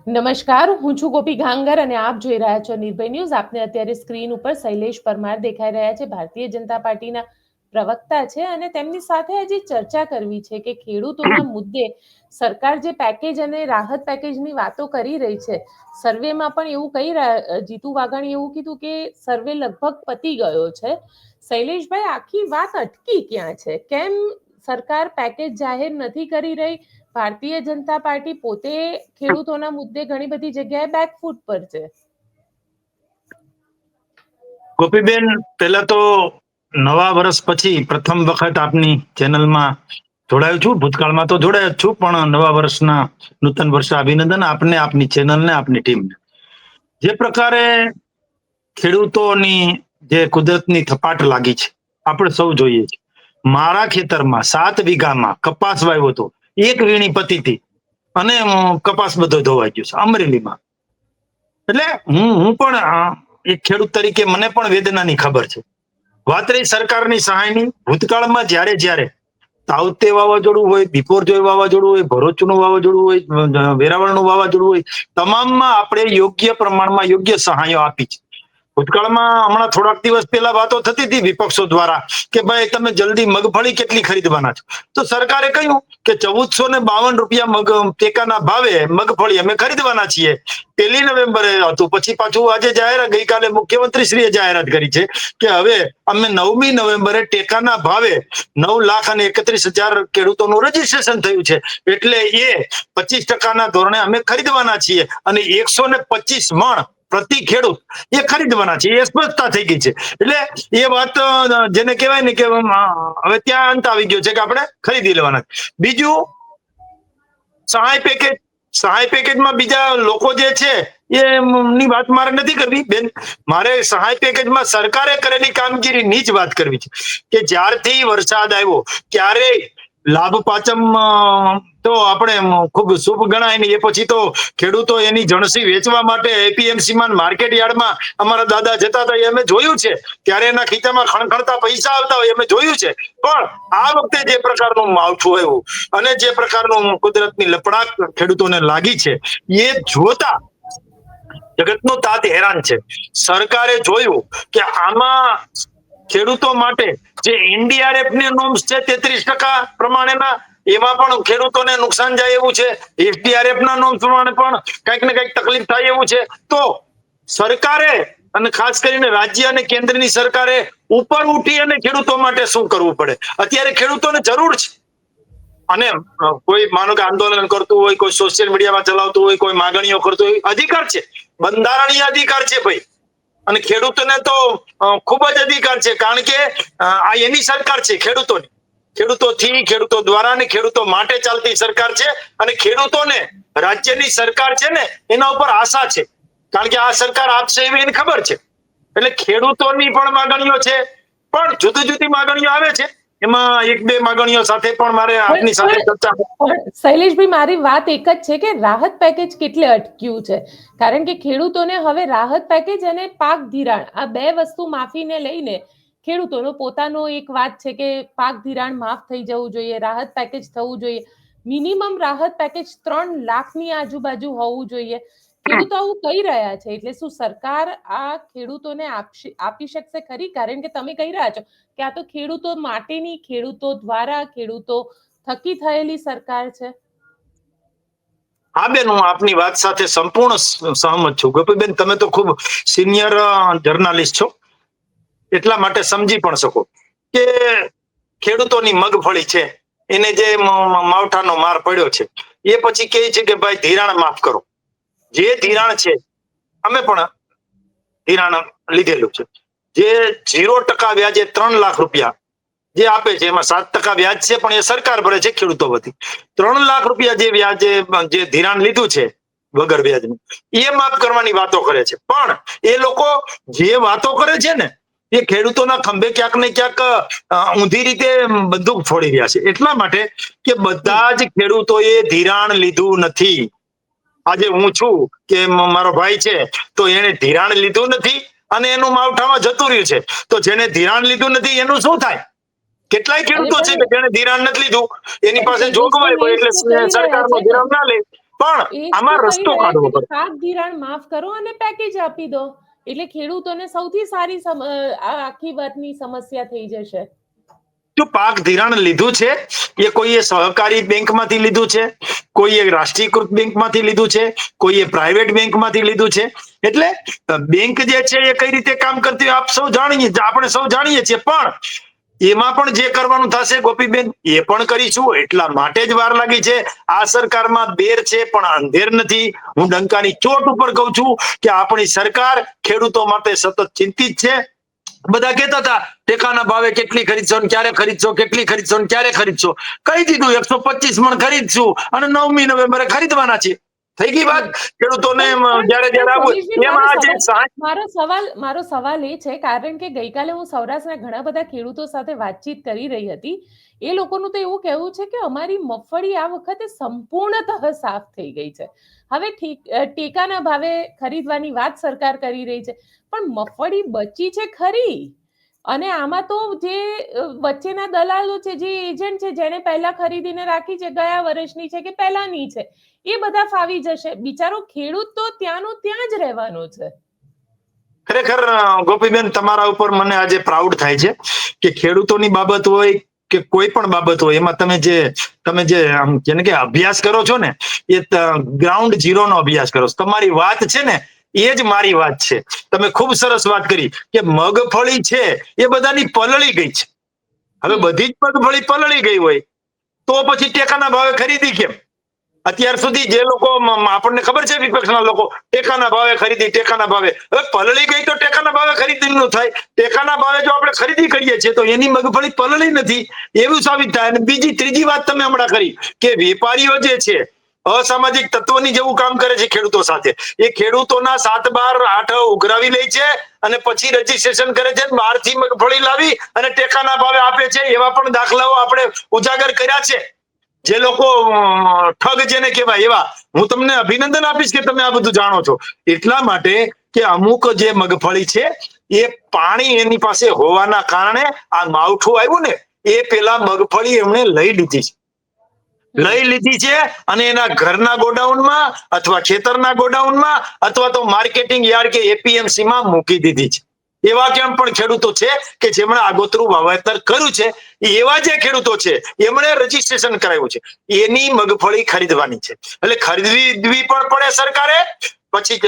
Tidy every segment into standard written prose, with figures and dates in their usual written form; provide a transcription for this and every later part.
નમસ્કાર, હું છું ગોપી ગાંગર અને આપ જોઈ રહ્યા છો નિર્ભય ન્યૂઝ. આપને અત્યારે સ્ક્રીન ઉપર શૈલેષ પરમાર દેખાઈ રહ્યા છે. ભારતીય જનતા પાર્ટીના પ્રવક્તા છે અને તેમની સાથે હજી ચર્ચા કરવી છે કે ખેડૂતોના મુદ્દે સરકાર જે પેકેજ અને રાહત પેકેજની વાતો કરી રહી છે, સર્વેમાં પણ એવું કહી રહ્યા, જીતુ વાઘાણી એવું કીધું કે સર્વે લગભગ પતી ગયો છે. શૈલેષભાઈ, આખી વાત અટકી ક્યાં છે? કેમ સરકાર પેકેજ જાહેર નથી કરી રહી? ભારતીય જનતા પાર્ટી પોતે ખેડૂતોના મુદ્દે ઘણી બધી જગ્યાએ બેકફૂટ પર છે. ગોપીબેન, પહેલા તો નવા વર્ષ પછી પ્રથમ વખત આપની ચેનલમાં જોડાયો છું. ભૂતકાળમાં તો જોડાયો જ છું, પણ નવા વર્ષના નૂતન વર્ષ અભિનંદન આપને, આપની ચેનલને, આપની ટીમને. જે પ્રકારે ખેડૂતોની જે કુદરતની થપાટ લાગી છે, આપણે સૌ જોઈએ છીએ. મારા ખેતરમાં 7 વીઘામાં કપાસ વાવ્યો હતો, 1 વીણી પતી હતી અને કપાસ બધો ધોવાઈ ગયો છે અમરેલીમાં. એટલે હું પણ એક ખેડૂત તરીકે મને પણ વેદનાની ખબર છે. વાત રહી સરકારની સહાયની, ભૂતકાળમાં જ્યારે તાવતે વાવાઝોડું હોય, બિપોરજોય વાવાઝોડું હોય, ભરૂચનું વાવાઝોડું હોય, વેરાવળનું વાવાઝોડું હોય, તમામમાં આપણે યોગ્ય પ્રમાણમાં યોગ્ય સહાયો આપી છે. ભૂતકાળમાં હમણાં થોડાક દિવસ પહેલા વાતો થતી હતી વિપક્ષો દ્વારા કે ભાઈ તમે જલ્દી મગફળી કેટલી ખરીદવાના છો, તો સરકારે કહ્યું કે 1452 રૂપિયા ટેકાના ભાવે મગફળી અમે ખરીદવાના છીએ. 1 નવેમ્બરે હતું, પછી પાછું આજે ગઈકાલે મુખ્યમંત્રીશ્રીએ જાહેરાત કરી છે કે હવે અમે 9મી નવેમ્બરે ટેકાના ભાવે 9,31,000 ખેડૂતોનું રજીસ્ટ્રેશન થયું છે, એટલે એ 25% ધોરણે અમે ખરીદવાના છીએ અને 125 મણ પ્રતિ ખેડૂત એ ખરીદવાના છે. એ સ્પષ્ટતા થઈ ગઈ છે. એટલે એ વાત જેને કહેવાય ને કે હવે ત્યાં અંત આવી ગયો છે કે આપણે ખરીદી લેવાના. બીજું, સહાય પેકેજમાં બીજા લોકો જે છે એની વાત મારે નથી કરવી બેન. મારે સહાય પેકેજમાં સરકારે કરેલી કામગીરીની જ વાત કરવી છે કે જ્યારથી વરસાદ આવ્યો ત્યારે લાભ પાચમ તો આપણે ખૂબ શુભ ગણાય ને. એ પછી તો ખેડૂતો એની જણસી વેચવા માટે એપીએમસી માં માર્કેટ યાર્ડમાં અમારા દાદા જતા હતા, એ અમે જોયું છે. ત્યારે એના ખીચામાં ખણખણતા પૈસા આવતા હોય અમે જોયું છે. પણ આ વખતે જે પ્રકારનું માવઠું આવ્યું અને જે પ્રકારનું કુદરતની લપડાક ખેડૂતોને લાગી છે, એ જોતા જગતનો તાત હેરાન છે. સરકારે જોયું કે આમાં ખેડૂતો માટે જે એનડીઆરએફ ની નોર્મ્સ છે 33% પ્રમાણેના, એમાં પણ ખેડૂતોને નુકસાન જાય એવું છે. એસડીઆરએફ ના નોર્મ્સ પ્રમાણે પણ કંઈક ને કંઈક તકલીફ થાય એવું છે. તો સરકારે અને ખાસ કરીને રાજ્ય અને કેન્દ્રની સરકારે ઉપર ઉઠી અને ખેડૂતો માટે શું કરવું પડે. અત્યારે ખેડૂતોને જરૂર છે. અને કોઈ માનો કે આંદોલન કરતું હોય, કોઈ સોશિયલ મીડિયામાં ચલાવતું હોય, કોઈ માગણીઓ કરતું હોય, અધિકાર છે, બંધારણીય અધિકાર છે ભાઈ. અને ખેડૂતોને તો ખૂબ જ અધિકાર છે, કારણ કે આ એની સરકાર છે, ખેડૂતોની, ખેડૂતોથી, ખેડૂતો દ્વારા ને ખેડૂતો માટે ચાલતી સરકાર છે. અને ખેડૂતોને રાજ્યની સરકાર છે ને એના ઉપર આશા છે, કારણ કે આ સરકાર આપશે એવી એને ખબર છે. એટલે ખેડૂતોની પણ માગણીઓ છે, પણ જુદી જુદી માગણીઓ આવે છે. એમાં 1-2 માગણીઓ સાથે પણ મારે આપની સાથે ચર્ચા. શૈલેષભાઈ, મારી વાત એક જ છે કે રાહત પેકેજ કેટલે અટક્યું છે? કારણ કે ખેડૂતોને હવે રાહત પેકેજ અને પાક ધિરાણ આ 2 વસ્તુ માફીને લઈને ખેડૂતોનો પોતાનો એક વાત છે કે પાક ધિરાણ માફ થઈ જવું જોઈએ, રાહત પેકેજ થવું જોઈએ, મિનિમમ રાહત પેકેજ 3 લાખની આજુબાજુ હોવું જોઈએ. ખેડૂતો આવું કહી રહ્યા છે, એટલે શું સરકાર આ ખેડૂતોને આપી શકશે ખરી? કારણ કે તમે કહી રહ્યા છો કે આ તો ખેડૂતો માટેની, ખેડૂતો દ્વારા, ખેડૂતો થકી થયેલી સરકાર છે. હા બેન, હું આપની વાત સાથે સંપૂર્ણ સહમત છું. ગોપીબેન, તમે તો ખૂબ સિનિયર જર્નાલિસ્ટ છો, એટલા માટે સમજી પણ શકો કે ખેડૂતોની મગફળી છે એને જે માવઠાનો માર પડ્યો છે, એ પછી કહે છે કે ભાઈ ધિરાણ માફ કરો. જે ધિરાણ છે, અમે પણ ધિરાણ લીધેલું છે, જે 0% વ્યાજે 3 લાખ રૂપિયા જે આપે છે, એમાં 7% વ્યાજ છે, પણ એ સરકાર ભરે છે ખેડૂતો વતી. 3 લાખ રૂપિયા જે વ્યાજે જે ધિરાણ લીધું છે વગર વ્યાજનું, એ માફ કરવાની વાતો કરે છે. પણ એ લોકો જે વાતો કરે છે ને, એ ખેડૂતોના ખંભે ક્યાંક ને ક્યાંક ઊંધી રીતે બંદૂક ફોડી રહ્યા છે. એટલા માટે કે બધા જ ખેડૂતોએ ધિરાણ લીધું નથી. આજે હું છું કે મારો ભાઈ છે, તો એને ધિરાણ લીધું નથી અને એનું માવઠામાં જતું રહ્યું છે. તો જેને ધિરાણ લીધું નથી એનું શું થાય? કેટલાય ખેડૂતો છે કે જેને ધિરાણ નથી લીધું, એની પાસે જોગવાઈ હોય એટલે સરકારનું ધિરાણ ના લે. પણ એ જ તો આમાં કહી રસ્તો રહ્યા કાઢવો છે કે પડે. પાક ધિરાણ માફ કરો અને પેકેજ આપી દો, એટલે ખેડૂતોને સૌથી સારી આ આખી વાતની સમસ્યા થઈ જશે. જો પાક ધિરાણ લીધું છે એ કોઈએ સહકારી બેંકમાંથી લીધું છે, કોઈએ રાષ્ટ્રીયકૃત બેંકમાંથી લીધું છે, કોઈએ પ્રાઇવેટ બેંકમાંથી લીધું છે. એટલે બેંક જે છે એ કઈ રીતે કામ કરતી હોય આપણે સૌ જાણીએ છીએ, પણ એમાં પણ જે કરવાનું થશે ગોપીબેન એ પણ કરીશું. એટલા માટે જ વાર લાગી છે. આ સરકારમાં બેર છે પણ અંધેર નથી. હું ડંકાની ચોટ ઉપર કહું છું કે આપણી સરકાર ખેડૂતો માટે સતત ચિંતિત છે. બધા કહેતા હતા ટેકાના ભાવે કેટલી ખરીદશો ને ક્યારે ખરીદશો, કેટલી ખરીદશો ને ક્યારે ખરીદશો. કહી દીધું 125 મણ ખરીદશું અને 9મી નવેમ્બરે ખરીદવાના છે. થઈ ગઈ વાત. ખેડૂતોને જયારે જયારે આવું એમ આ જે મારો સવાલ એ છે, કારણ કે ગઈકાલે હું સૌરાષ્ટ્રના ઘણા બધા ખેડૂતો સાથે વાતચીત કરી રહી હતી. એ લોકોનું તો એવું કહેવું છે કે અમારી મગફળી આ વખતે સંપૂર્ણતઃ સાફ થઈ ગઈ છે. હવે ટેકાના ભાવે ખરીદવાની વાત સરકાર કરી રહી છે, પણ મગફળી બચી છે ખરી. અને આમાં તો જે વચ્ચેના દલાલો છે, જે એજન્ટ છે, જેને પહેલા ખરીદીને રાખી છે, ગયા વર્ષની છે કે પહેલાની છે, એ બધા ફાવી જશે. બિચારો ખેડૂત તો ત્યાંનું ત્યાં જ રહેવાનો છે. ખરેખર ગોપીબેન તમારા ઉપર મને આજે પ્રાઉડ થાય છે કે ખેડૂતોની બાબત હોય કે કોઈ પણ બાબત હોય એમાં તમે જે જેને કે અભ્યાસ કરો છો ને એ ગ્રાઉન્ડ ઝીરો નો અભ્યાસ કરો છો. તમારી વાત છે ને એ જ મારી વાત છે. તમે ખૂબ સરસ વાત કરી કે મગફળી છે એ બધાની પલળી ગઈ છે. હવે બધી જ મગફળી પલળી ગઈ હોય તો પછી ટેકાના ભાવે ખરીદી કેમ? અત્યાર સુધી જે લોકો આપણને ખબર છે વિપક્ષના લોકો ટેકાના ભાવે ખરીદી, ટેકાના ભાવે. હવે પલળી ગઈ તો ટેકાના ભાવે ખરીદી ન થાય. ટેકાના ભાવે જો આપણે ખરીદી કરીએ છીએ તો એની મગફળી પલળી નથી એવું સાબિત થાય. અને ત્રીજી વાત તમે હમણાં કરી કે વેપારીઓ જે છે અસામાજિક તત્વોની જેવું કામ કરે છે ખેડૂતો સાથે. એ ખેડૂતોના 7, 12, 8 ઉઘરાવી લે છે અને પછી રજીસ્ટ્રેશન કરે છે. બહારથી મગફળી લાવી અને ટેકાના ભાવે આપે છે. એવા પણ દાખલાઓ આપણે ઉજાગર કર્યા છે. જે લોકો ઠગ જેને કહેવાય એવા. હું તમને અભિનંદન આપીશ કે તમે આ બધું જાણો છો. એટલા માટે કે અમુક જે મગફળી છે એ પાણી એની પાસે હોવાના કારણે આ માવઠું આવ્યું ને એ પેલા મગફળી એમણે લઈ લીધી છે અને એના ઘરના ગોડાઉનમાં અથવા ખેતરના ગોડાઉનમાં અથવા તો માર્કેટિંગ યાર્ડ કે એપીએમસી માં મૂકી દીધી છે. એવા કેમ પણ ખેડૂતો છે કે જેમણે આગોતરું વાવેતર કર્યું છે. એવા જે ખેડૂતો છે એમણે રજીસ્ટ્રેશન કરાવ્યું છે. એની મગફળી ખરીદવાની છે. એટલે ખરીદવી પણ પડે સરકારે. પછી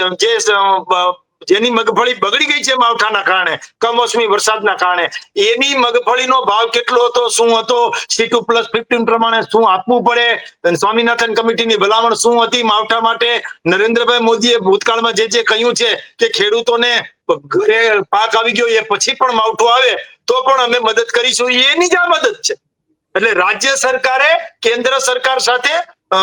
જેની મગફળી બગડી ગઈ છે માવઠાના કારણે, કમોસમી વરસાદના કારણે, એની મગફળીનો ભાવ કેટલો હતો, શું હતો, C2+15 પ્રમાણે શું આપવું પડે, સ્વામિનાથન કમિટીની ભલામણ શું હતી માવઠા માટે. નરેન્દ્રભાઈ મોદીએ ભૂતકાળમાં જે કહ્યું છે કે ખેડૂતોને ઘરે પાક આવી ગયો એ પછી પણ માવઠું આવે તો પણ અમે મદદ કરીશું, એની જ આ મદદ છે. એટલે રાજ્ય સરકારે કેન્દ્ર સરકાર સાથે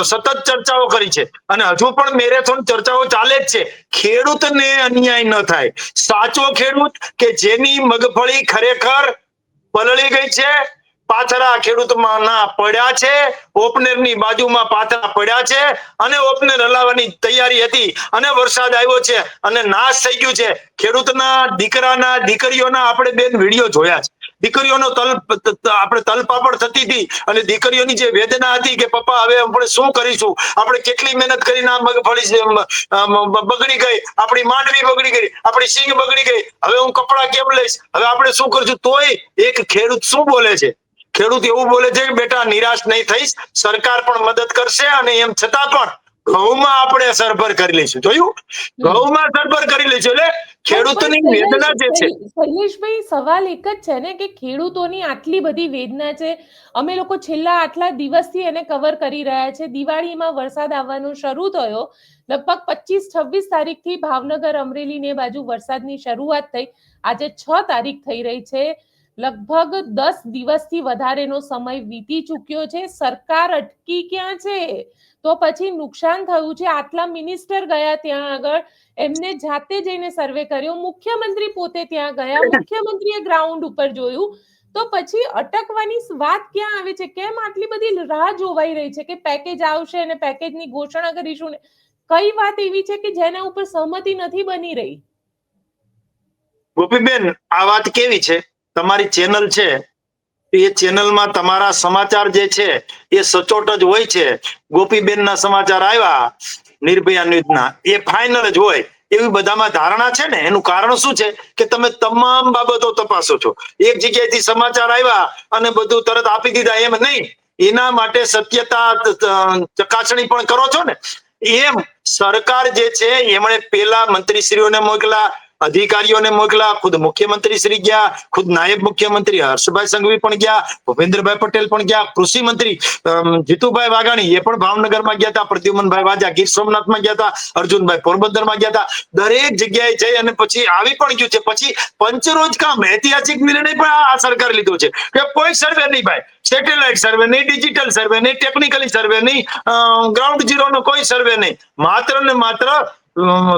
સતત ચર્ચાઓ કરી છે અને હજુ પણ મેરેથોન ચર્ચાઓ ચાલે જ છે. ખેડૂતને અન્યાય ન થાય. સાચો ખેડૂત કે જેની મગફળી ખરેખર પલળી ગઈ છે, પાથરા ખેડૂતના પડ્યા છે, ઓપનેરની બાજુમાં પાથરા પડ્યા છે અને ઓપનેર હલાવવાની તૈયારી હતી અને વરસાદ આવ્યો છે અને નાશ થઈ ગયું છે. ખેડૂતના દીકરાના દીકરીઓના આપણે બેન વિડીયો જોયા છે. દીકરીઓનો આપણે તલપાપડ થતી હતી અને દીકરીઓની જે વેદના હતી કે પપ્પા હવે આપણે શું કરીશું, આપણે કેટલી મહેનત કરીને આ મગફળી બગડી ગઈ, આપણી માંડવી બગડી ગઈ, આપણી સિંગ બગડી ગઈ, હવે હું કપડા કેમ લઈશ, હવે આપણે શું કરશું. તોય એક ખેડૂત શું બોલે છે? ખેડૂત એવું બોલે છે કે બેટા નિરાશ નહીં થઈશ, સરકાર પણ મદદ કરશે અને એમ છતાં પણ ઘઉંમાં આપણે સરભર કરી લઈશું. જોયું? ઘઉંમાં સરભર કરી લઈશું. એટલે ખેડૂતની વેદના જે છે. શૈલેષભાઈ, સવાલ એક જ છે ને કે ખેડૂતોની આટલી બધી વેદના છે. અમે લોકો છેલ્લા આટલા દિવસથી એને કવર કરી રહ્યા છે. દિવાળીમાં વરસાદ આવવાનો શરૂ થયો, લગભગ 25-26 તારીખથી ભાવનગર, અમરેલી ને બાજુ વરસાદની શરૂઆત થઈ. આજે 6 તારીખ થઈ રહી છે. લગભગ 10 દિવસથી વધારેનો સમય વીતી ચૂક્યો છે. સરકાર અટકી ક્યાં છે? તો પછી નુકસાન થયું છે. આટલા મિનિસ્ટર ગયા ત્યાં આગળ, એમને જાતે જઈને સર્વે કર્યો, મુખ્યમંત્રી પોતે ત્યાં ગયા, મુખ્યમંત્રીએ ગ્રાઉન્ડ ઉપર જોયું. તો પછી અટકવાની વાત ક્યાં આવે છે? કેમ આટલી બધી રાહ જોવાઈ રહી છે કે પેકેજ આવશે અને પેકેજની ઘોષણા કરીશું? ને કઈ વાત એવી છે કે જેના ઉપર સહમતિ નથી બની રહી? ગોપીબેન, આ વાત કેવી છે, તમારી ચેનલ છે એ ચેનલમાં તમારા સમાચાર જે છે એ સચોટ જ હોય છે. ગોપીબેનના સમાચાર આવ્યા નિર્ભયા ન્યૂઝના, એ ફાઇનલ જ હોય એવી બધામાં ધારણા છે ને. એનું કારણ શું છે કે તમે તમામ બાબતો તપાસો છો. એક જગ્યાએથી સમાચાર આવ્યા અને બધું તરત આપી દીધા એમ નહીં. એના માટે સત્યતા ચકાસણી પણ કરો છો ને. એમ સરકાર જે છે એમણે પેલા મંત્રીશ્રીઓને મોકલા, અધિકારીઓને મોકલા, ખુદ મુખ્યમંત્રી શ્રી ગયા, ખુદ નાયબ મુખ્યમંત્રી હર્ષભાઈ સંઘવી પણ ગયા, ભૂપેન્દ્રભાઈ પટેલ પણ ગયા, કૃષિ મંત્રી જીતુભાઈ વાઘાણી એ પણ ભાવનગરમાં ગયા હતા, પ્રદ્યુમનભાઈ વાજા ગીર સોમનાથમાં ગયા હતા, અર્જુનભાઈ પોરબંદરમાં ગયા હતા. દરેક જગ્યાએ જઈ અને પછી આવી પણ ગયું છે. પછી પંચરોજ કામ ઐતિહાસિક નિર્ણય પણ આ સરકાર લીધો છે કે કોઈ સર્વે નહીં ભાઈ, સેટેલાઇટ સર્વે નહીં, ડિજિટલ સર્વે નહીં, ટેકનિકલી સર્વે નહીં, ગ્રાઉન્ડ ઝીરો નો કોઈ સર્વે નહીં, માત્ર ને માત્ર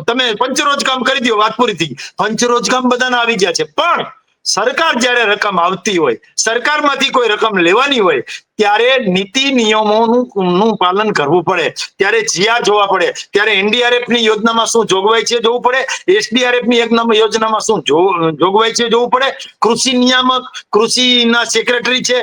તમે પંચરોજ કામ કરી દો, વાત પૂરી થઈ. પંચરોજ કામ બધાના આવી ગયા છે. પણ સરકાર જ્યારે રકમ આવતી હોય, સરકારમાંથી કોઈ રકમ લેવાની હોય, ત્યારે નીતિ નિયમોનું પાલન કરવું પડે, ત્યારે જીઆર જોવા પડે, ત્યારે એનડીઆરએફ ની યોજનામાં શું જોગવાઈ છે જોવું પડે, એસડીઆરએફ ની યોજનામાં શું જોગવાઈ છે જોવું પડે. કૃષિ નિયામક, કૃષિના સેક્રેટરી છે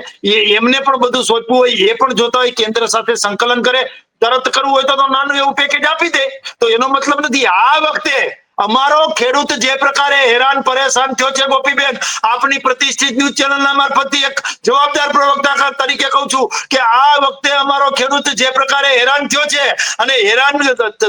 એમને પણ બધું સોંપવું હોય, એ પણ જોતા હોય, કેન્દ્ર સાથે સંકલન કરે. તરત કરવું હોય તો નાનું એવું પેકેજ આપી દે તો એનો મતલબ નથી. આ વખતે અમારો ખેડૂત જે પ્રકારે હેરાન પરેશાન થયો છે ગોપીબેન, આપની પ્રતિષ્ઠિત ન્યૂઝ ચેનલના મારફતથી એક જવાબદાર પ્રવક્તા તરીકે કહું છું કે આ વખતે અમારો ખેડૂત જે પ્રકારે હેરાન થયો છે, અને હેરાન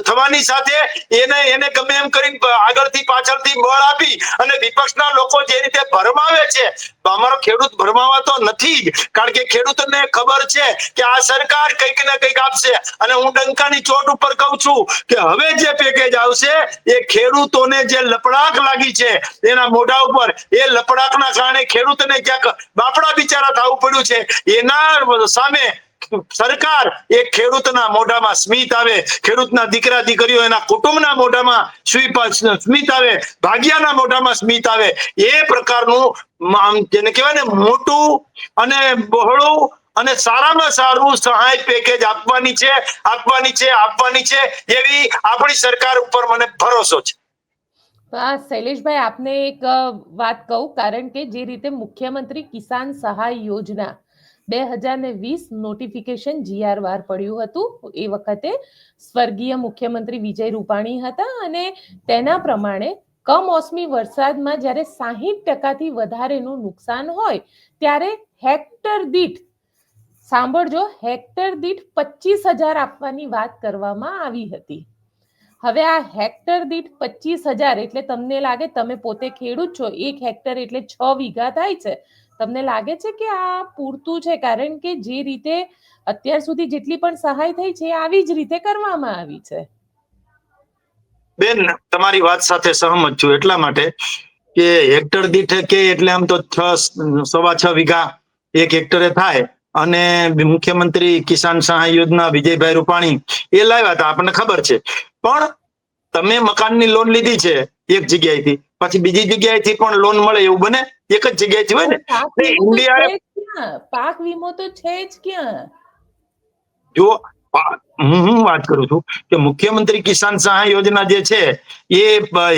થવાની સાથે એને ગમે એમ કરી આગળથી પાછળથી બળ આપી અને વિપક્ષના લોકો જે રીતે ભરમાવે છે, અમારો ખેડૂત ભરમાવાતો નથી જ. કારણ કે ખેડૂતને ખબર છે કે આ સરકાર કંઈક ને કંઈક આપશે. અને હું ડંકાની ચોટ ઉપર કહું છું કે હવે જે પેકેજ આવશે એ ખેડૂતોને જે લપડાક લાગી છે એના મોઢા ઉપર, એ લપડાકના કારણે ખેડૂતને ક્યાંક બાપડા બિચારા થવું પડ્યું છે. એના સામે સરકાર એક ખેડૂતના મોઢામાં સ્મિત આવે, ખેડૂતના દીકરા દીકરીઓ એના કુટુંબના મોઢામાં સ્મિત આવે, ભાગ્યાના મોઢામાં સ્મિત આવે, એ પ્રકારનું જેને કહેવાય ને મોટું અને બહોળું અને સારામાં સારું સહાય પેકેજ આપવાની છે એવી આપણી સરકાર ઉપર મને ભરોસો છે. શૈલેષભાઈ, આપને એક વાત કહું, કારણ કે જે રીતે મુખ્યમંત્રી કિસાન સહાય યોજના 2020 નોટિફિકેશન જીઆર બહાર પડ્યું હતું, એ વખતે સ્વર્ગીય મુખ્યમંત્રી વિજય રૂપાણી હતા, અને તેના પ્રમાણે કમોસમી વરસાદમાં જ્યારે 60% વધારેનું નુકસાન હોય ત્યારે હેક્ટર દીઠ, સાંભળજો, હેક્ટર દીઠ 25,000 આપવાની વાત કરવામાં આવી હતી. હવે આ હેક્ટર દીઠ 25,000 એટલે તમને લાગે, તમે પોતે ખેડૂત છો, 1 હેક્ટર એટલે 6 વીઘા થાય છે, તમને લાગે છે કે આ પૂરતું છે? કારણ કે જે રીતે અત્યાર સુધી જેટલી પણ સહાય થઈ છે આવી જ રીતે કરવામાં આવી છે. બેન, તમારી વાત સાથે સહમત છું, એટલા માટે કે હેક્ટર દીઠ કે એટલે આમ તો 6.25 વીઘા 1 હેક્ટરે થાય. અને મુખ્યમંત્રી કિસાન સહાય યોજના વિજયભાઈ રૂપાણી એ લાવ્યા હતા, આપણને ખબર છે. પણ તમે મકાનની લોન લીધી છે એક જગ્યાએથી, પછી બીજી જગ્યાએથી પણ લોન મળે એવું બને? એક જ જગ્યાએથી હોય ને. પાક વીમો તો છે જ ક્યાં? જો હું વાત કરું છું કે મુખ્યમંત્રી કિસાન સહાય યોજના જે છે એ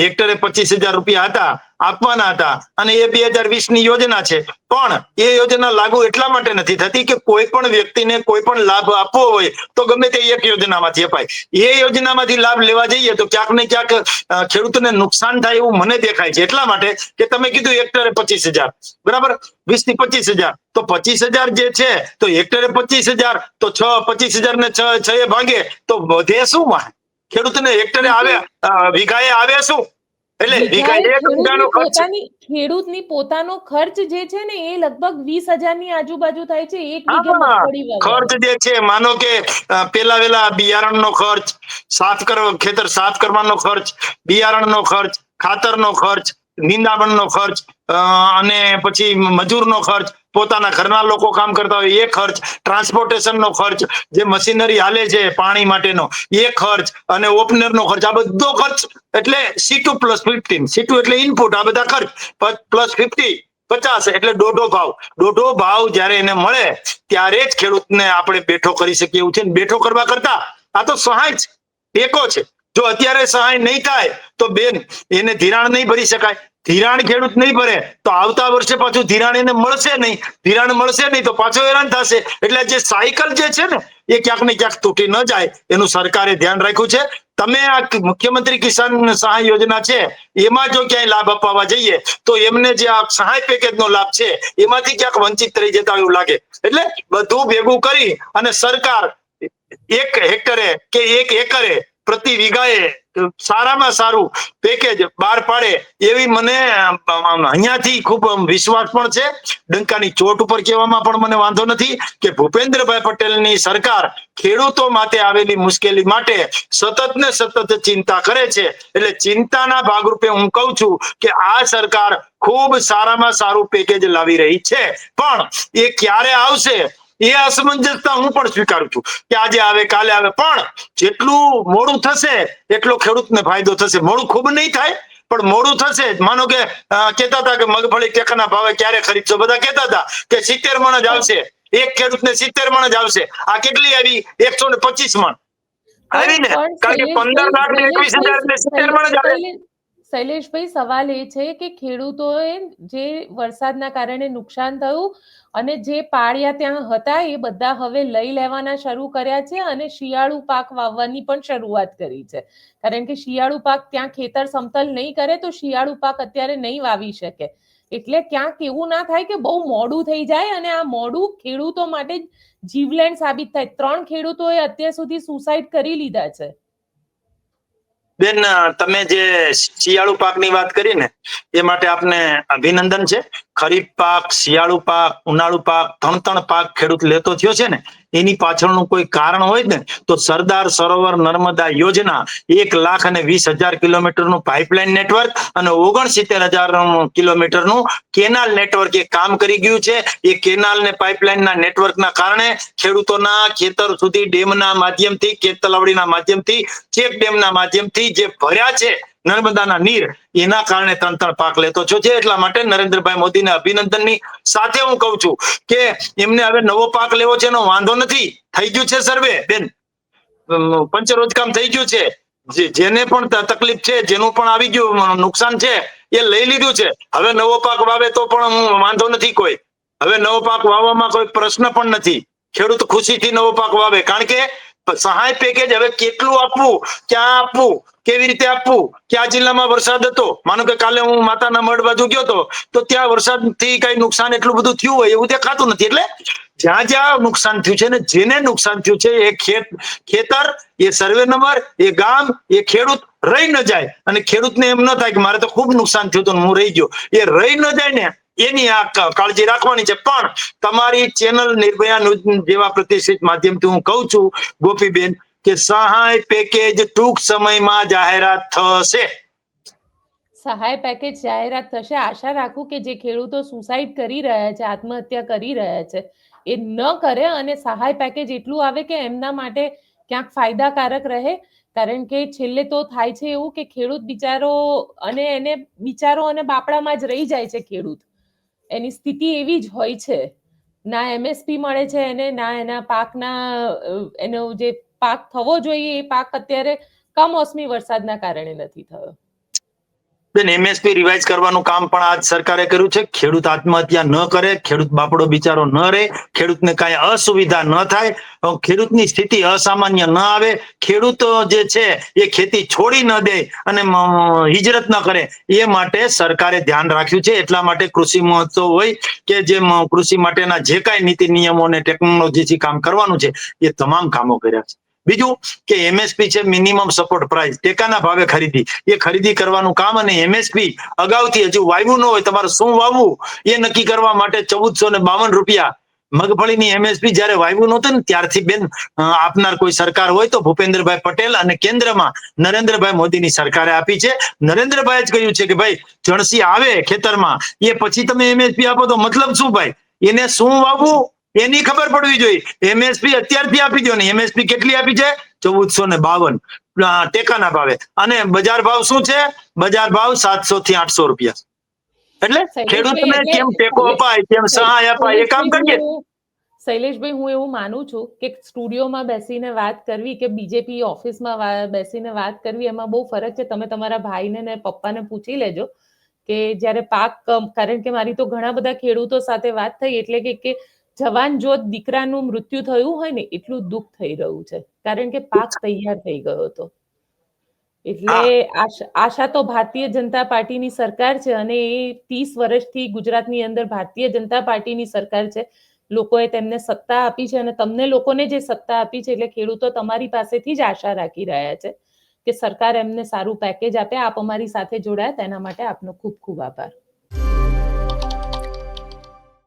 હેક્ટરે 25,000 રૂપિયા હતા, આપવાના હતા, અને એ 2020 ની યોજના છે. પણ એ યોજના લાગુ એટલા માટે નથી થતી કે કોઈ પણ વ્યક્તિને કોઈ પણ લાભ આપવો હોય તો ગમે તે એક યોજનામાંથી અપાય. એ યોજનામાંથી લાભ લેવા જઈએ તો ક્યાંક ને ક્યાંક ખેડૂતને નુકસાન થાય એવું મને દેખાય છે. એટલા માટે કે તમે કીધું હેક્ટરે 25,000, બરાબર, 20 થી 25,000, તો 25,000 જે છે તો હેક્ટરે 25,000, તો 25,000 ને 6 એ ભાગે તો વધે શું? ખેડૂતને હેક્ટરે આવે, વીઘાએ આવે શું? એટલે ખેડૂતની પોતાનો ખર્ચ જે છે ને એ લગભગ 20,000 ની આજુબાજુ થાય છે એક વીઘે મગફળી. ખર્ચ જે છે, માનો કે પેલા બિયારણનો ખર્ચ, ખેતર સાફ કરવાનો ખર્ચ, બિયારણનો ખર્ચ, ખાતરનો ખર્ચ, નિંદામણનો ખર્ચ, અને પછી મજૂરનો ખર્ચ, પોતાના ઘરના લોકો કામ કરતા હોય એ ખર્ચ, ટ્રાન્સપોર્ટેશનનો ખર્ચ, જે મશીનરી હાલે છે પાણી માટેનો એ ખર્ચ, અને ઓપનરનો ખર્ચ, આ બધો ખર્ચ એટલે C2 + 15, C2 એટલે ઇનપુટ, આ બધા ખર્ચ +50 50 એટલે દોઢો ભાવ જ્યારે એને મળે ત્યારે જ ખેડૂતને આપણે બેઠો કરી શકીએ એવું છે. બેઠો કરવા કરતા આ તો સહાય છે, ટેકો છે. જો અત્યારે સહાય નહીં થાય તો બેન એને ધિરાણ નહીં ભરી શકાય. ધિરાણ ખેડૂત નહીં ભરે તો આવતા વર્ષે પાછું ધિરાણ એને મળશે નહીં. ધિરાણ મળશે નહીં તો પાછો હેરાન થશે. એટલે જે સાયકલ જે છે ને એ ક્યાંક ને ક્યાંક તૂટી ન જાય એનું સરકારે ધ્યાન રાખ્યું છે. તમે આ મુખ્યમંત્રી કિસાન સહાય યોજના છે એમાં જો ક્યાંય લાભ અપાવવા જઈએ તો એમને જે આ સહાય પેકેજનો લાભ છે એમાંથી ક્યાંક વંચિત રહી જતા એવું લાગે. એટલે બધું ભેગું કરી અને સરકાર 1 હેક્ટરે કે 1 એકરે પ્રતિ વીઘાએ સારામાં સારું પેકેજ બહાર પાડે એવી મને અહીંયાથી ખૂબ વિશ્વાસ પણ છે. ડંકાની ચોટ ઉપર કહેવામાં પણ મને વાંધો નથી કે ભૂપેન્દ્રભાઈ પટેલની સરકાર ખેડૂતો માટે આવેલી મુશ્કેલી માટે સતત ને સતત ચિંતા કરે છે. એટલે ચિંતાના ભાગરૂપે હું કહું છું કે આ સરકાર ખૂબ સારામાં સારું પેકેજ લાવી રહી છે. પણ એ ક્યારે આવશે એ અસમંજસતા હું પણ સ્વીકારું છું કે આજે આવે કાલે આવે, પણ જેટલું મોડું થશે એટલો ખેડૂતને ફાયદો થશે. મોડું ખૂબ નહીં થાય પણ મોડું થશે. માનો કે કહેતા હતા કે મગફળી ટેકાના ભાવે ક્યારે ખરીદશો, બધા કહેતા હતા કે 70 મણ જ આવશે, એક ખેડૂતને 70 મણ જ આવશે. આ કેટલી આવી? 125 મણ આવી ને, કારણ કે 15 લાખ ને 21,000 એટલે 70 મણ જ આવે. શૈલેષભાઈ, સવાલ એ છે કે ખેડૂતોએ જે વરસાદના કારણે નુકસાન થયું અને જે પાળિયા ત્યાં હતા એ બધા હવે લઈ લેવાના શરૂ કર્યા છે અને શિયાળુ પાક વાવવાની પણ શરૂઆત કરી છે. કારણ કે શિયાળુ પાક ત્યાં ખેતર સમતલ નહીં કરે તો શિયાળુ પાક અત્યારે નહીં વાવી શકે. એટલે ક્યાંક એવું ના થાય કે બહુ મોડું થઈ જાય અને આ મોડું ખેડૂતો માટે જીવલેણ સાબિત થાય. 3 ખેડૂતોએ અત્યાર સુધી સુસાઇડ કરી લીધા છે. બેન, તમે જે શિયાળુ પાકની વાત કરી ને એ માટે આપને અભિનંદન છે. ખરીફ પાક, શિયાળુ પાક, ઉનાળુ પાક, 3 પાક ખેડૂત લેતો થયો છે ને એની પાછળનું કોઈ કારણ હોય ને તો સરદાર સરોવર નર્મદા યોજના 1,20,000 કિલોમીટરનું પાઇપલાઇન નેટવર્ક અને 69,000 કિલોમીટરનું કેનાલ નેટવર્ક એ કામ કરી ગયું છે. એ કેનાલ ને પાઇપલાઇનના નેટવર્કના કારણે ખેડૂતોના ખેતર સુધી ડેમના માધ્યમથી, ખેત તલાવડીના માધ્યમથી, ચેક ડેમના માધ્યમથી જે ભર્યા છે નર્મદાના નીર એના કારણે 3 પાક લેતો છો છે. એટલા માટે નરેન્દ્રભાઈ મોદીને અભિનંદનની સાથે હું કહું છું કે એમને હવે નવો પાક લેવો છે એનો વાંધો નથી. થઈ ગયું છે સર્વે બેન, પંચરોજ કામ થઈ ગયું છે. જેને પણ તકલીફ છે, જેનું પણ આવી ગયું નુકસાન છે એ લઈ લીધું છે. હવે નવો પાક વાવે તો પણ વાંધો નથી કોઈ. હવે નવો પાક વાવવામાં કોઈ પ્રશ્ન પણ નથી. ખેડૂત ખુશીથી નવો પાક વાવે. કારણ કે સહાય પેકેજ હવે કેટલું આપવું, ક્યાં આપવું, કેવી રીતે આપવું, કયા જિલ્લામાં વરસાદ હતો. માનો કે કાલે હું માતાના મઢ બાજુ ગયો તો ત્યાં વરસાદથી કઈ નુકસાન એટલું બધું થયું હોય એવું દેખાતું નથી. એટલે જ્યાં જ્યાં નુકસાન થયું છે ને જેને નુકસાન થયું છે એ ખેતર, એ સર્વે નંબર, એ ગામ, એ ખેડૂત રહી ન જાય. અને ખેડૂતને એમ ન થાય કે મારે તો ખૂબ નુકસાન થયું હતું હું રહી ગયો. એ રહી ન જાય ને એની આ કાળજી રાખવાની છે. પણ તમારી ચેનલ નિર્ભયા ન્યૂઝ જેવા પ્રતિષ્ઠિત માધ્યમથી હું કહું છું ગોપીબેન કે સહાય પેકેજ ટૂંક સમયમાં જાહેરાત થશે. સહાય પેકેજ જાહેરાત થશે. આશા રાખું કે જે ખેડૂતો સુસાઇડ કરી રહ્યા છે, આત્મહત્યા કરી રહ્યા છે એ ન કરે અને સહાય પેકેજ એટલું આવે કે એમના માટે ક્યાંક ફાયદાકારક રહે. કારણ કે છેલ્લે તો થાય છે એવું કે ખેડૂત બિચારો અને બાપડામાં જ રહી જાય છે. ખેડૂત એની સ્થિતિ એવી જ હોય છે. ના એમએસપી મળે છે એને, ના એના પાકના એનો જે પાક થવો જોઈએ એ પાક અત્યારે કમોસમી વરસાદના કારણે નથી થયો. બેન, એમએસપી રિવાઇઝ કરવાનું કામ પણ આજ સરકારે કર્યું છે. ખેડૂત આત્મહત્યા ન કરે, ખેડૂત બાપડો બિચારો ન રહે, ખેડૂતને કાંઈ અસુવિધા ન થાય, ખેડૂતની સ્થિતિ અસામાન્ય ન આવે, ખેડૂત જે છે એ ખેતી છોડી ન દે અને હિજરત ન કરે એ માટે સરકારે ધ્યાન રાખ્યું છે. એટલા માટે કૃષિ મહોત્સવ હોય કે જે કૃષિ માટેના જે કાંઈ નીતિ નિયમો અને ટેકનોલોજીથી કામ કરવાનું છે એ તમામ કામો કર્યા છે. બીજું કે એમએસપી છે મિનિમમ સપોર્ટ પ્રાઇસ, ટેકાના ભાવે ખરીદી, એ ખરીદી કરવાનું કામ અને એમએસપી અગાઉથી હજુ વાવ્યું ન હોય તમારે શું વાવવું એ નક્કી કરવા માટે 1452 રૂપિયા મગફળીની એમએસપી જયારે વાવ્યું નહોતું ને ત્યારથી બેન આપનાર કોઈ સરકાર હોય તો ભૂપેન્દ્રભાઈ પટેલ અને કેન્દ્રમાં નરેન્દ્રભાઈ મોદીની સરકારે આપી છે. નરેન્દ્રભાઈ જ કહ્યું છે કે ભાઈ જણસી આવે ખેતરમાં એ પછી તમે એમએસપી આપો તો મતલબ શું ભાઈ? એને શું વાવવું એની ખબર પડવી જોઈએ. એમએસપી અત્યારથી આપી દો ને. એમએસપી કેટલી આપી છે? 1452 ટેકાના ભાવે. અને બજાર ભાવ શું છે? બજાર ભાવ 700 થી 800 રૂપિયા. એટલે ખેડૂતને કેમ ટેકો અપાય, કેમ સહાય અપાય એ કામ કરીએ. શૈલેષભાઈ, હું એવું માનું છું કે સ્ટુડિયોમાં બેસીને વાત કરવી કે બીજેપી ઓફિસમાં બેસીને વાત કરવી એમાં બહુ ફરક છે. તમે તમારા ભાઈને ને પપ્પાને પૂછી લેજો કે જ્યારે કારણ કે મારી તો ઘણા બધા ખેડૂતો સાથે વાત થઈ, એટલે કે જવાન જો દીકરાનું મૃત્યુ થયું હોય ને એટલું દુઃખ થઈ રહ્યું છે, કારણ કે પાક તૈયાર થઈ ગયો હતો. એટલે આશા તો ભારતીય જનતા પાર્ટીની સરકાર છે, અને એ 30 વર્ષથી ગુજરાતની અંદર ભારતીય જનતા પાર્ટીની સરકાર છે. લોકોએ તેમને સત્તા આપી છે, અને તમને લોકોને જે સત્તા આપી છે, એટલે ખેડૂતો તમારી પાસેથી જ આશા રાખી રહ્યા છે કે સરકાર એમને સારું પેકેજ આપે. આપ અમારી સાથે જોડાયા તેના માટે આપનો ખૂબ ખૂબ આભાર.